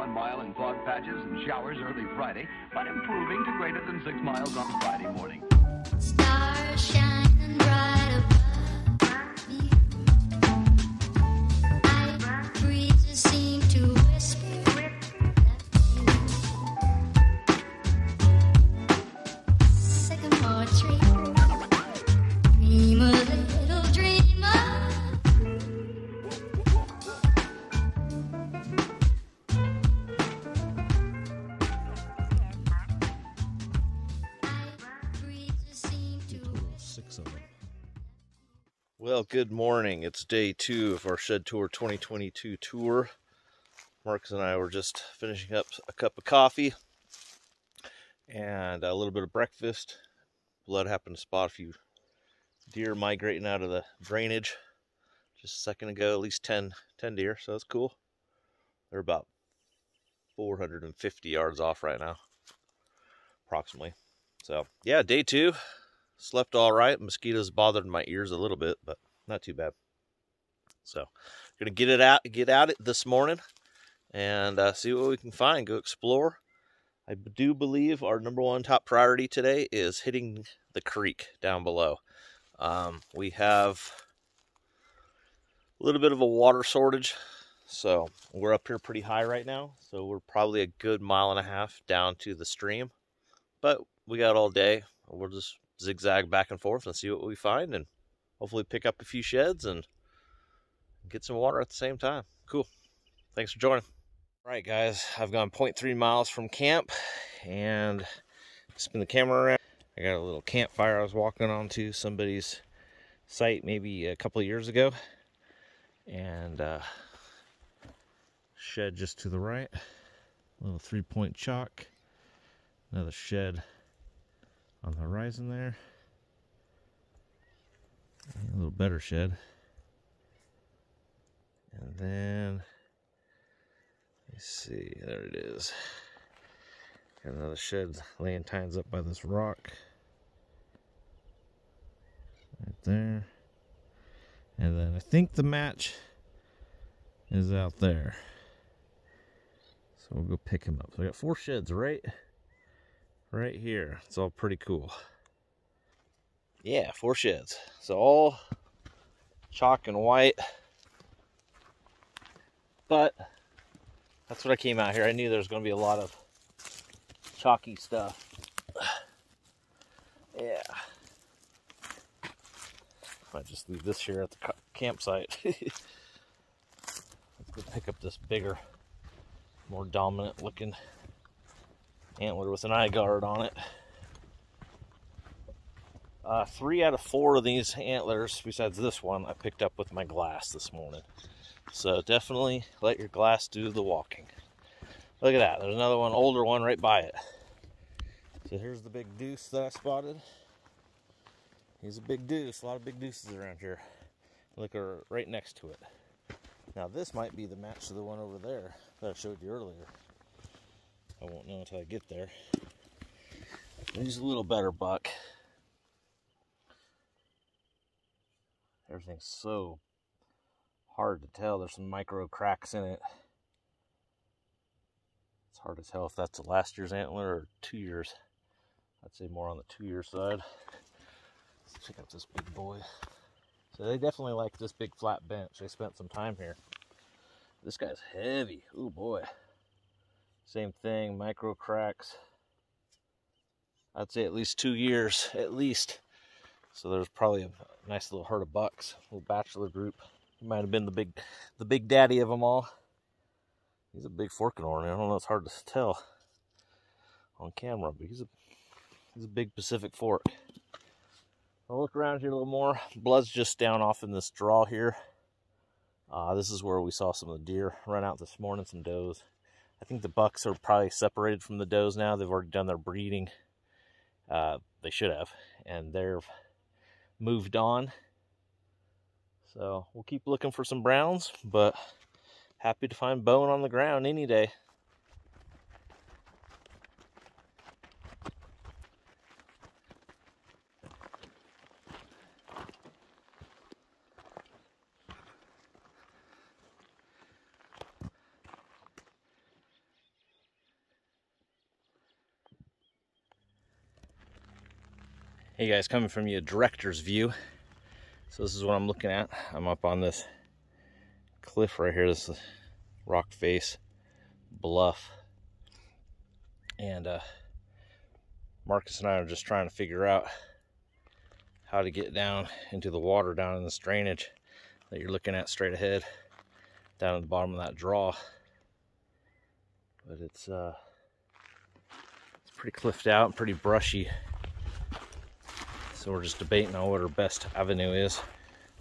1 mile in fog patches and showers early Friday, but improving to greater than 6 miles on Friday morning. Stars shining bright above me. Night breezes seem to whisper sycamore tree. Dream a little dreamer. Well, good morning. It's day 2 of our Shed Tour 2022 tour. Marcus and I were just finishing up a cup of coffee and a little bit of breakfast. Blood happened to spot a few deer migrating out of the drainage just a second ago, at least 10 deer, so that's cool. They're about 450 yards off right now, approximately. So, yeah, day 2. Slept all right. Mosquitoes bothered my ears a little bit, but not too bad. So, gonna get at it this morning and see what we can find. Go explore. I do believe our #1 top priority today is hitting the creek down below. We have a little bit of a water shortage, so we're up here pretty high right now. So we're probably a good 1.5 miles down to the stream, but we got all day. We'll just zigzag back and forth and see what we find and hopefully pick up a few sheds and get some water at the same time. Cool. Thanks for joining. All right, guys, I've gone 0.3 miles from camp and spin the camera around. I got a little campfire I was walking onto somebody's site maybe a couple of years ago, and shed just to the right, a little 3-point chalk, another shed on the horizon there, a little better shed, and then let's see, there it is, got another shed laying tines up by this rock right there, and then I think the match is out there, so we'll go pick him up. So I got 4 sheds right here. It's all pretty cool. Yeah, 4 sheds. So all chalk and white. But that's what I came out here. I knew there was going to be a lot of chalky stuff. Yeah. Might just leave this here at the campsite. Let's go pick up this bigger, more dominant looking antler with an eye guard on it. 3 out of 4 of these antlers, besides this one, I picked up with my glass this morning. So definitely let your glass do the walking. Look at that. There's another one, older one, right by it. So here's the big deuce that I spotted. He's a big deuce. A lot of big deuces around here. Look, right next to it. Now this might be the match to the one over there that I showed you earlier. I won't know until I get there. He's a little better buck. Everything's so hard to tell. There's some micro cracks in it. It's hard to tell if that's the last year's antler or 2 years. I'd say more on the 2-year side. Let's check out this big boy. So they definitely like this big flat bench. They spent some time here. This guy's heavy. Oh boy. Same thing, micro cracks. I'd say at least 2 years, at least. So there's probably a nice little herd of bucks, a little bachelor group. He might have been the big daddy of them all. He's a big forking oar, man. I don't know, it's hard to tell on camera, but he's a big Pacific fork. I'll look around here a little more. Blood's just down off in this draw here. This is where we saw some of the deer run out this morning, some does. I think the bucks are probably separated from the does now. They've already done their breeding. They should have. And they've moved on. So we'll keep looking for some browns, but happy to find bone on the ground any day. Hey guys, coming from you a director's view. So this is what I'm looking at. I'm up on this cliff right here, this rock face bluff. And Marcus and I are just trying to figure out how to get down into the water down in this drainage that you're looking at straight ahead down at the bottom of that draw. But it's pretty cliffed out and pretty brushy. So we're just debating on what our best avenue is.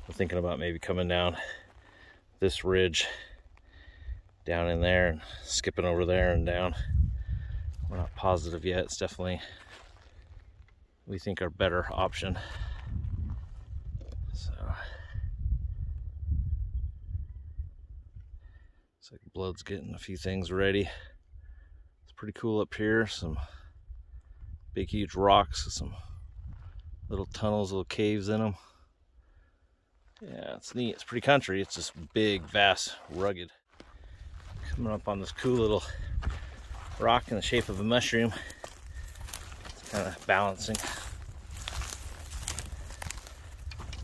We're thinking about maybe coming down this ridge down in there and skipping over there and down. We're not positive yet. It's definitely, we think, our better option. So looks like Blood's getting a few things ready. It's pretty cool up here. Some big huge rocks with some little tunnels, little caves in them. Yeah, it's neat. It's pretty country. It's just big, vast, rugged. Coming up on this cool little rock in the shape of a mushroom. It's kind of balancing.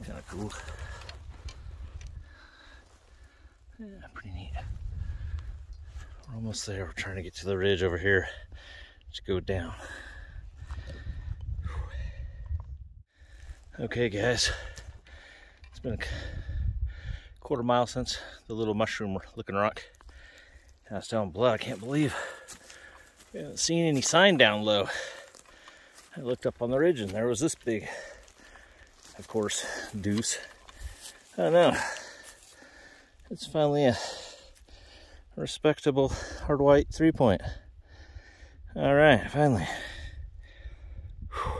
Kind of cool. Yeah, pretty neat. We're almost there. We're trying to get to the ridge over here to go down. Okay guys, it's been a quarter mile since the little mushroom looking rock. And I was telling Blood, I can't believe we haven't seen any sign down low. I looked up on the ridge and there was this big, of course, deuce. I don't know. It's finally a respectable hard white 3-point. All right, finally. Whew.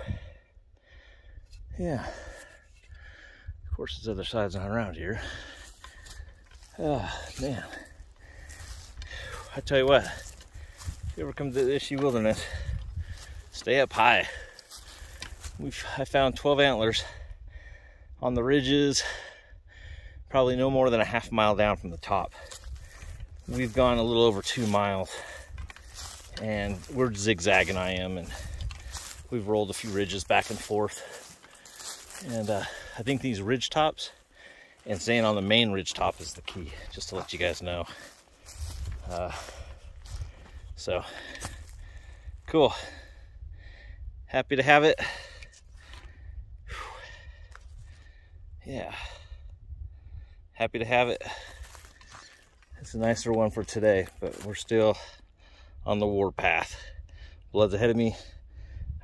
Yeah. Of course, this other side's not around here. Oh, man. I tell you what, if you ever come to the Ishi Wilderness, stay up high. I found 12 antlers on the ridges, probably no more than a half mile down from the top. We've gone a little over 2 miles, and we're zigzagging, I am, and we've rolled a few ridges back and forth. And I think these ridge tops and staying on the main ridge top is the key, just to let you guys know. So cool. Happy to have it. Yeah. Happy to have it. It's a nicer one for today, but we're still on the warpath. Blood's ahead of me.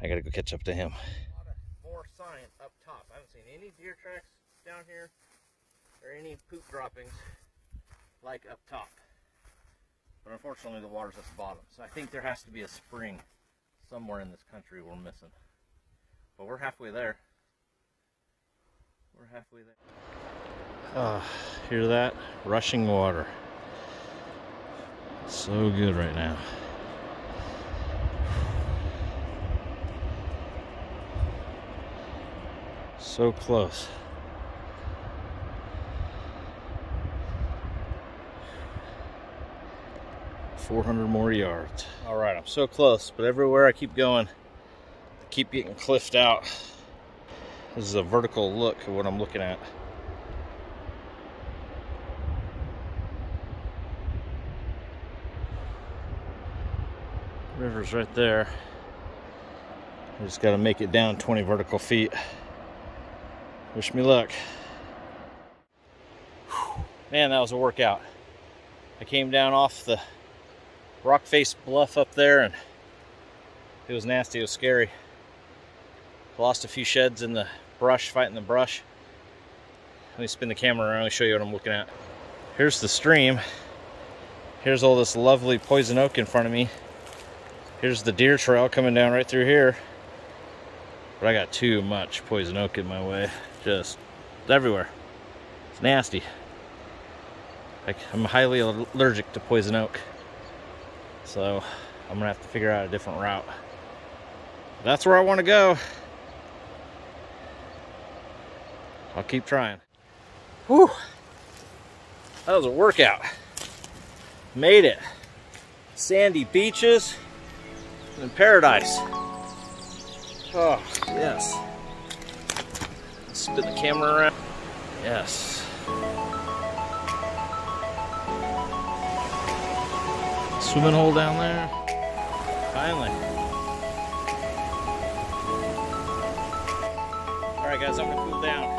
I gotta go catch up to him. More sign up top. I haven't seen any deer tracks down here or any poop droppings like up top. But unfortunately the water's at the bottom. So I think there has to be a spring somewhere in this country we're missing. But we're halfway there. We're halfway there. Hear that? Rushing water. So good right now. So close. 400 more yards. All right, I'm so close, but everywhere I keep going, I keep getting cliffed out. This is a vertical look at what I'm looking at. River's right there. I just got to make it down 20 vertical feet. Wish me luck. Whew. Man, that was a workout. I came down off the rock face bluff up there and it was nasty, it was scary. Lost a few sheds in the brush, fighting the brush. Let me spin the camera around and show you what I'm looking at. Here's the stream. Here's all this lovely poison oak in front of me. Here's the deer trail coming down right through here. But I got too much poison oak in my way. Just everywhere. It's nasty. I'm highly allergic to poison oak. So I'm gonna have to figure out a different route. That's where I want to go. I'll keep trying. Whew. That was a workout. Made it. Sandy beaches and paradise. Oh, yes. Spin the camera around. Yes. Swimming hole down there. Finally. Alright guys, I'm gonna cool down.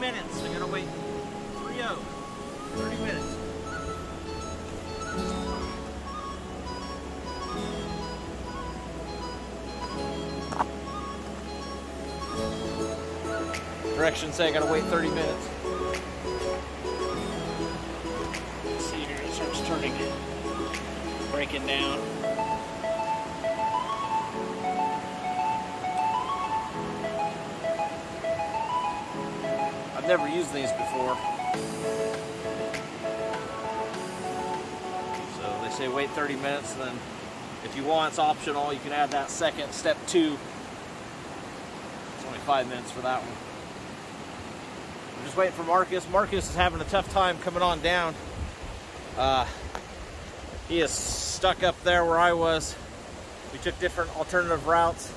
Minutes. I gotta wait 30 minutes. Directions say I gotta wait 30 minutes. Let's see here, it starts turning, breaking down. Never used these before. So they say wait 30 minutes, and then if you want, it's optional. You can add that second, step 2. It's only 5 minutes for that one. I'm just waiting for Marcus. Marcus is having a tough time coming on down. He is stuck up there where I was. We took different alternative routes.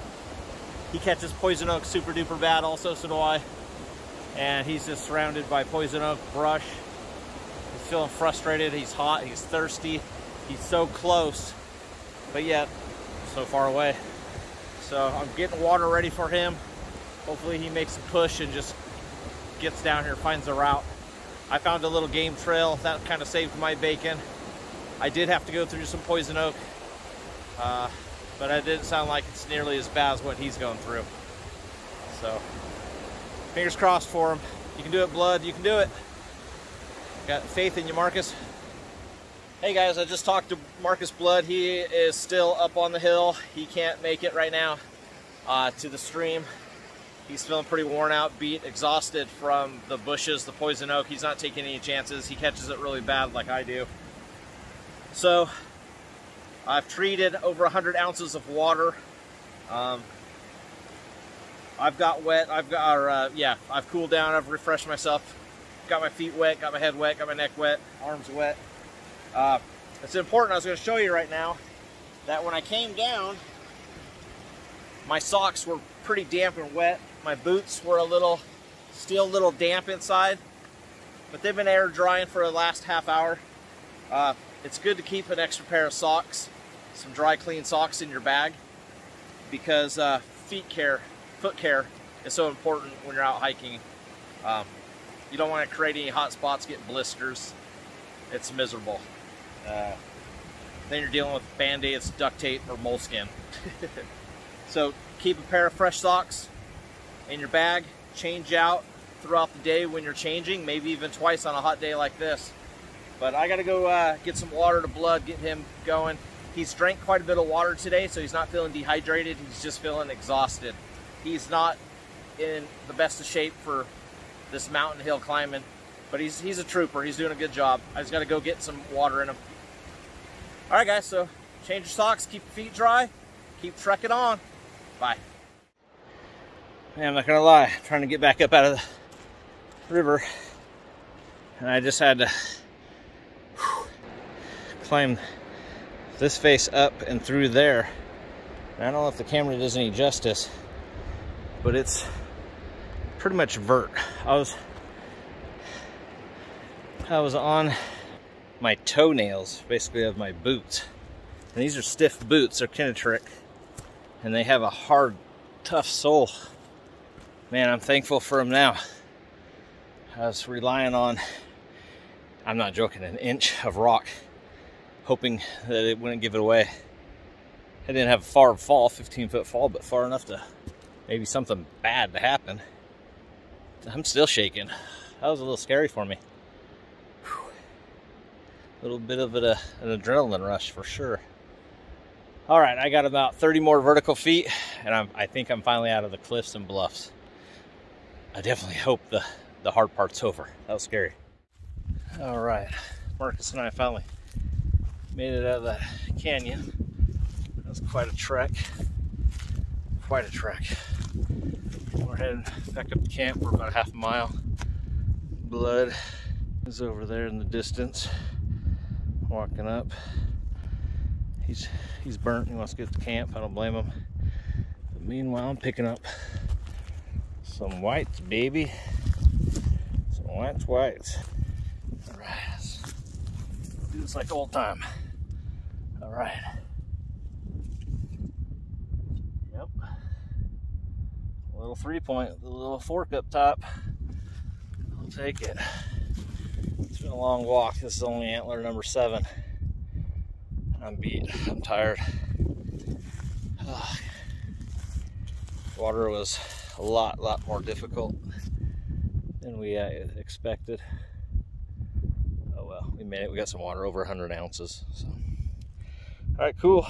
He catches poison oak super duper bad also, so do I. And he's just surrounded by poison oak brush. He's feeling frustrated, he's hot, he's thirsty. He's so close, but yet so far away. So I'm getting water ready for him. Hopefully he makes a push and just gets down here, finds a route. I found a little game trail, that kind of saved my bacon. I did have to go through some poison oak, but it didn't sound like it's nearly as bad as what he's going through. So fingers crossed for him. You can do it, Blood. You can do it. Got faith in you, Marcus. Hey guys, I just talked to Marcus Blood. He is still up on the hill. He can't make it right now to the stream. He's feeling pretty worn out, beat, exhausted from the bushes, the poison oak. He's not taking any chances. He catches it really bad like I do. So I've treated over 100 ounces of water. I've got wet, I've cooled down, I've refreshed myself, got my feet wet, got my head wet, got my neck wet, arms wet. It's important, I was going to show you right now, that when I came down, my socks were pretty damp and wet. My boots were still a little damp inside, but they've been air drying for the last half hour. It's good to keep an extra pair of socks, some dry, clean socks in your bag, because foot care is so important when you're out hiking. You don't want to create any hot spots, get blisters. It's miserable. Then you're dealing with Band-Aids, duct tape, or moleskin. So keep a pair of fresh socks in your bag. Change out throughout the day when you're changing, maybe even twice on a hot day like this. But I gotta go get some water to Blood, get him going. He's drank quite a bit of water today, so he's not feeling dehydrated. He's just feeling exhausted. He's not in the best of shape for this mountain hill climbing, but he's a trooper. He's doing a good job. I just got to go get some water in him. All right, guys, so change your socks, keep your feet dry, keep trekking on. Bye. Man, I'm not going to lie. I'm trying to get back up out of the river, and I just had to climb this face up and through there. And I don't know if the camera does any justice, but it's pretty much vert. I was on my toenails, basically, of my boots. And these are stiff boots, they're Kinnetrick. And they have a hard, tough sole. Man, I'm thankful for them now. I was relying on, I'm not joking, an inch of rock, hoping that it wouldn't give it away. I didn't have a far fall, 15-foot fall, but far enough to maybe something bad to happen. I'm still shaking. That was a little scary for me. Whew. A little bit of an adrenaline rush for sure. All right, I got about 30 more vertical feet, and I think I'm finally out of the cliffs and bluffs. I definitely hope the hard part's over. That was scary. All right, Marcus and I finally made it out of that canyon. That was quite a trek. Quite a trek. We're heading back up to camp. We're about a half a mile. Blood is over there in the distance. Walking up. He's burnt. He wants to get to camp. I don't blame him. But meanwhile, I'm picking up some whites, baby. Some whites. All right. Let's do this like old time. All right. Yep. A little 3-point, the little fork up top. I'll take it. It's been a long walk. This is only antler number 7. I'm beat. I'm tired. Water was a lot more difficult than we expected. Oh well, we made it. We got some water, over 100 ounces. So. All right, cool.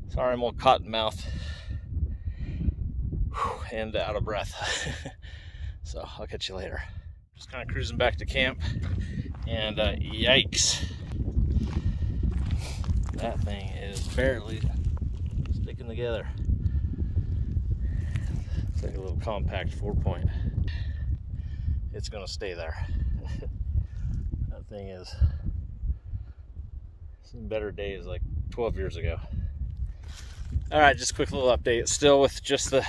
Sorry, I'm all cotton mouth and out of breath. So I'll catch you later. Just kind of cruising back to camp, and yikes. That thing is barely sticking together. It's like a little compact 4-point. It's gonna stay there. That thing is some better days like 12 years ago. All right, just a quick little update. Still with just the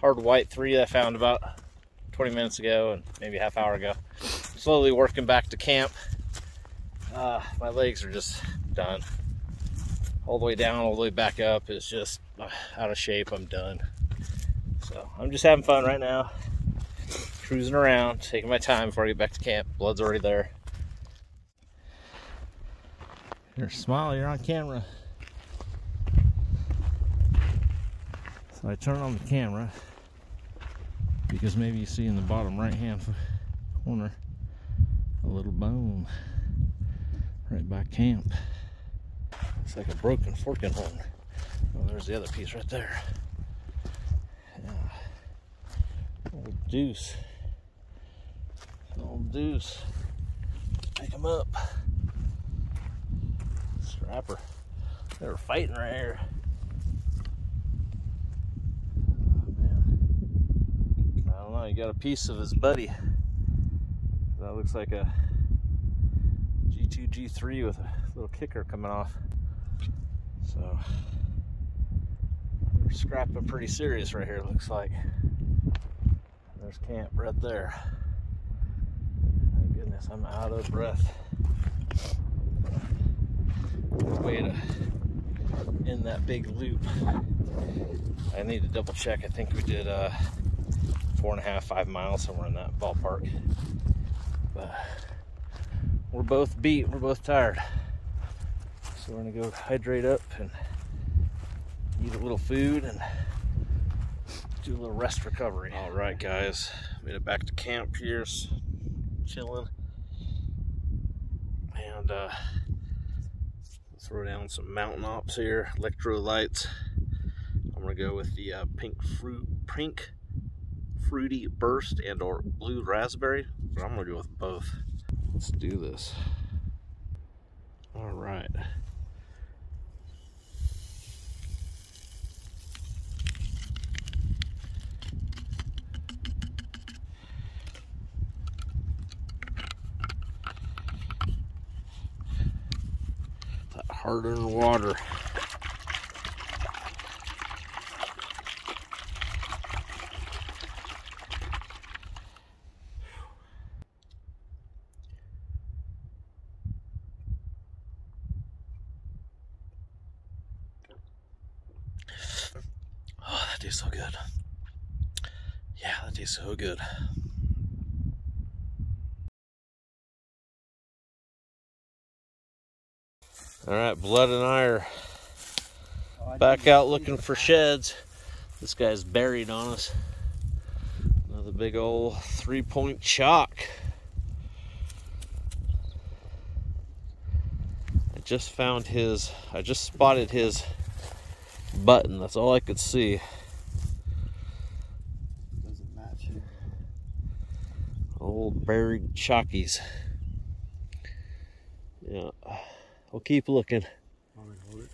hard white 3 that I found about 20 minutes ago and maybe a half hour ago. Slowly working back to camp. My legs are just done. All the way down, all the way back up is just out of shape. I'm done. So I'm just having fun right now. Cruising around, taking my time before I get back to camp. Blood's already there. You're smiling, you're on camera. So I turn on the camera because maybe you see in the bottom right hand corner a little bone right by camp. It's like a broken forking horn. Oh, there's the other piece right there. Yeah. Old deuce. Old deuce. Pick him up. Strapper. They were fighting right here. Oh, man. I don't know. He got a piece of his buddy. That looks like a G2, G3 with a little kicker coming off. So we're scrapping pretty serious right here, looks like. There's camp right there. Thank goodness, I'm out of breath. Way to end that big loop. I need to double check. I think we did 4.5, 5 miles, somewhere in that ballpark. But we're both beat, we're both tired. So we're gonna go hydrate up and eat a little food and do a little rest recovery. All right, guys, made it back to camp here, chilling, and throw down some mountain ops here, electrolytes. I'm gonna go with the pink fruity burst and or blue raspberry, but I'm gonna go with both. Let's do this. All right. Hard-earned water. tastes so good. Yeah, that tastes so good. All right, Blood and I are back out looking for sheds. This guy's buried on us. Another big old 3-point chalk. I just spotted his button. That's all I could see. Doesn't match here. Old buried chalkies. Yeah, we'll keep looking. Want me to hold it?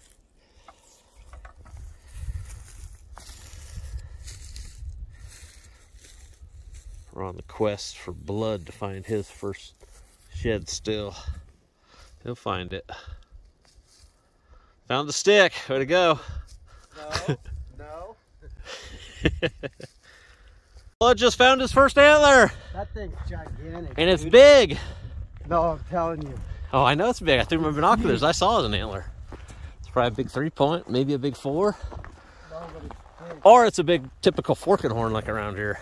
We're on the quest for Blood to find his first shed still. He'll find it. Found the stick. Way to go. No, no. Blood just found his first antler. That thing's gigantic. And it's dude. big. No, I'm telling you. Oh, I know it's big. I threw my binoculars. I saw it as an antler. It's probably a big 3-point, maybe a big 4. No, but it's big. Or it's a big typical forked horn like around here.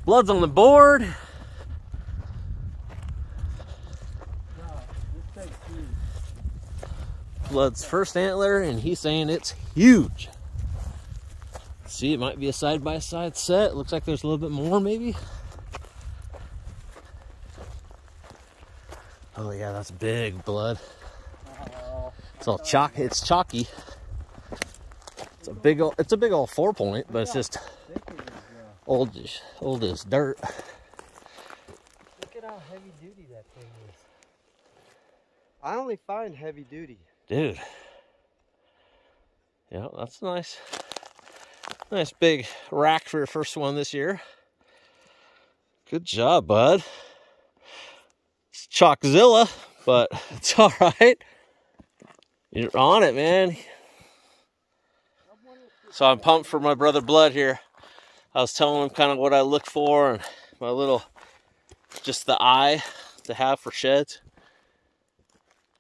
Blood's on the board. No, this thing's huge. Blood's first antler, and he's saying it's huge. See, it might be a side-by-side set. Looks like there's a little bit more, maybe. Oh yeah, that's big, Blood. Oh, It's all chalk. It's chalky. It's a big old 4-point, but it's just thick it is, old as dirt. Look at how heavy duty that thing is. I only find heavy duty. Dude. Yeah, that's nice. Nice big rack for your first one this year. Good job, bud. It's Chalkzilla, but it's all right. You're on it, man. So I'm pumped for my brother Blood here. I was telling him kind of what I look for and my little, just the eye to have for sheds.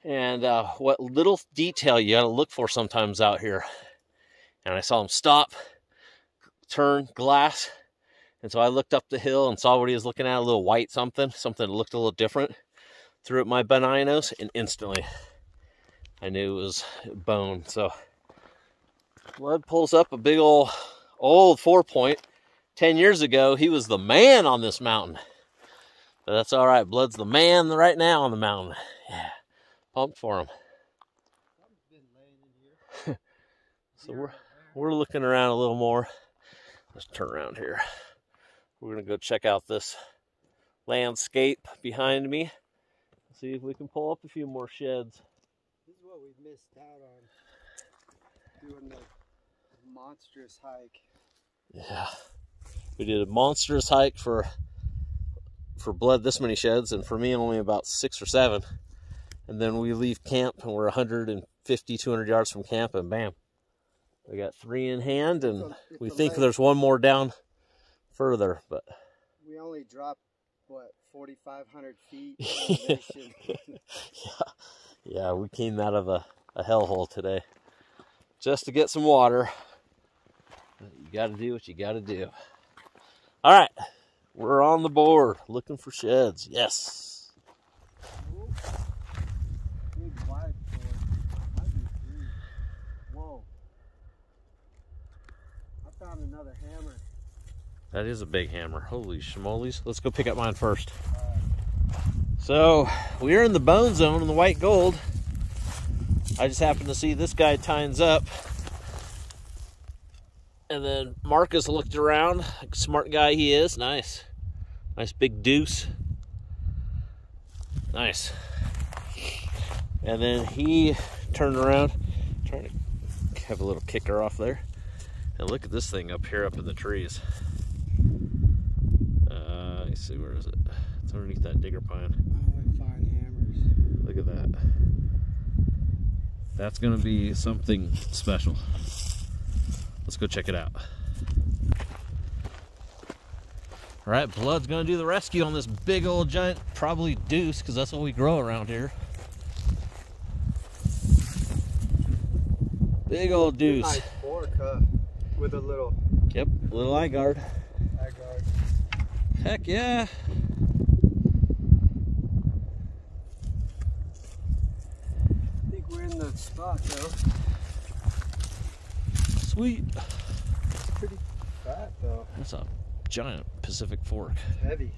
And what little detail you gotta look for sometimes out here. And I saw him stop, turn, glass. And so I looked up the hill and saw what he was looking at, a little white something that looked a little different. Threw up my binoculars and instantly I knew it was bone. So Blood pulls up a big old 4-point. 10 years ago, he was the man on this mountain. But that's all right. Blood's the man right now on the mountain. Yeah, pumped for him. So we're looking around a little more. Let's turn around here. We're gonna go check out this landscape behind me. See if we can pull up a few more sheds. This is what we've missed out on. Doing the monstrous hike. Yeah. We did a monstrous hike for Blood this many sheds, and for me only about 6 or 7. And then we leave camp and we're 150, 200 yards from camp, and bam. We got 3 in hand, and we think there's one more down further, but we only dropped, what, 4,500 feet elevation. yeah, we came out of a hellhole today just to get some water. You got to do what you got to do. All right, we're on the board looking for sheds. Yes. Big wide board. Might be 3. Whoa. I found another hammer. That is a big hammer. Holy schmolies. Let's go pick up mine first. So we're in the bone zone in the white gold. I just happened to see this guy tines up. And then Marcus looked around, like a smart guy he is. Nice. Nice big deuce. Nice. And then he turned around, trying to have a little kicker off there. And look at this thing up here up in the trees. Let's see, where is it? It's underneath that digger pine. I only find hammers. Look at that. That's gonna be something special. Let's go check it out. All right, Blood's gonna do the rescue on this big old giant, probably deuce, because that's what we grow around here. Big old deuce. Nice fork, huh? with a little Yep, little eye guard. eye guard. Heck yeah. I think we're in the spot though. Sweet. It's pretty fat though. That's a giant Pacific fork. It's heavy.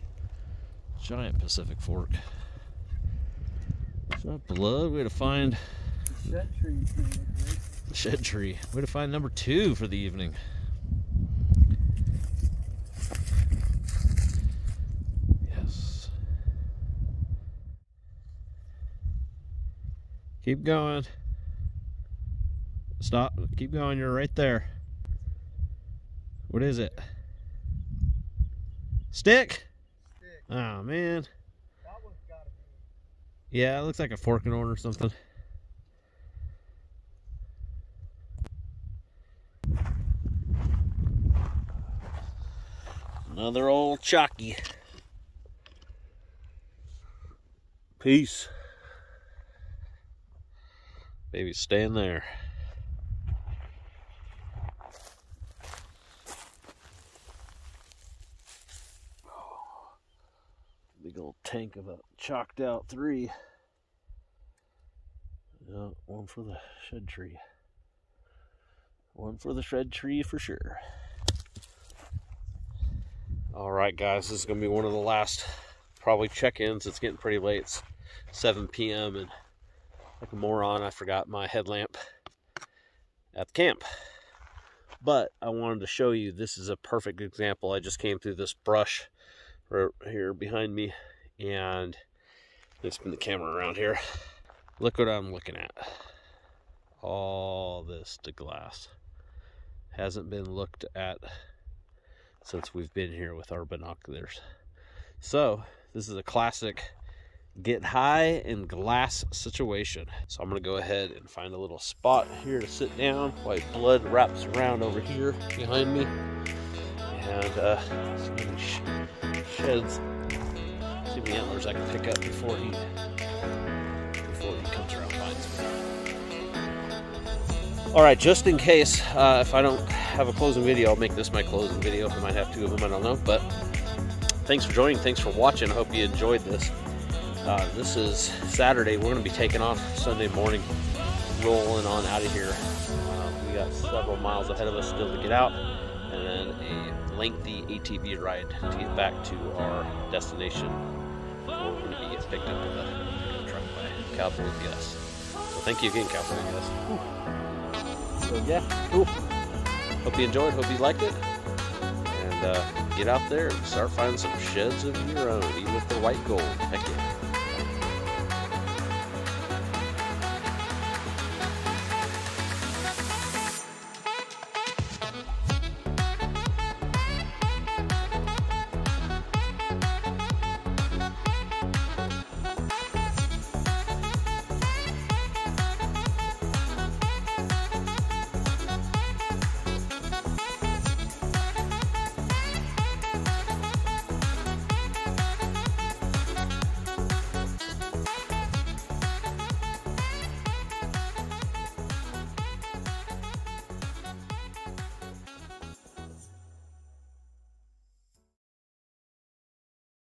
Giant Pacific fork. What's up, Blood? Way to find The shed tree is gonna look great. the shed tree. Way to find number 2 for the evening. Yes. Keep going. Stop. Keep going. You're right there. What is it? Stick? Stick. Oh, man. That one's gotta be. Yeah, it looks like a forking horn or something. Another old chalky. Peace. Baby, staying there. Big old tank of a chalked out 3. Yeah, one for the shed tree. One for the shed tree for sure. Alright guys, this is going to be one of the last probably check-ins. It's getting pretty late. It's 7 p.m. and like a moron, I forgot my headlamp at the camp. But I wanted to show you, this is a perfect example. I just came through this brush right here behind me, and let's spin the camera around here. Look what I'm looking at. All this to glass. Hasn't been looked at since we've been here with our binoculars. So this is a classic get high in glass situation. So I'm gonna go ahead and find a little spot here to sit down while Blood wraps around over here behind me, and see any sheds, see any antlers I can pick up before he comes around and finds me. All right, just in case if I don't have a closing video, I'll make this my closing video. I might have 2 of them, I don't know. But thanks for joining, thanks for watching. I hope you enjoyed this. This is Saturday. We're going to be taking off Sunday morning, rolling on out of here. We got several miles ahead of us still to get out, and then a lengthy ATV ride to get back to our destination, where we're going to be picked up with a truck by Cowboy Gus. So thank you again, Cowboy Gus. Whew. So yeah, cool. Hope you enjoyed, hope you liked it, and get out there and start finding some sheds of your own, even if they're white gold. Heck yeah.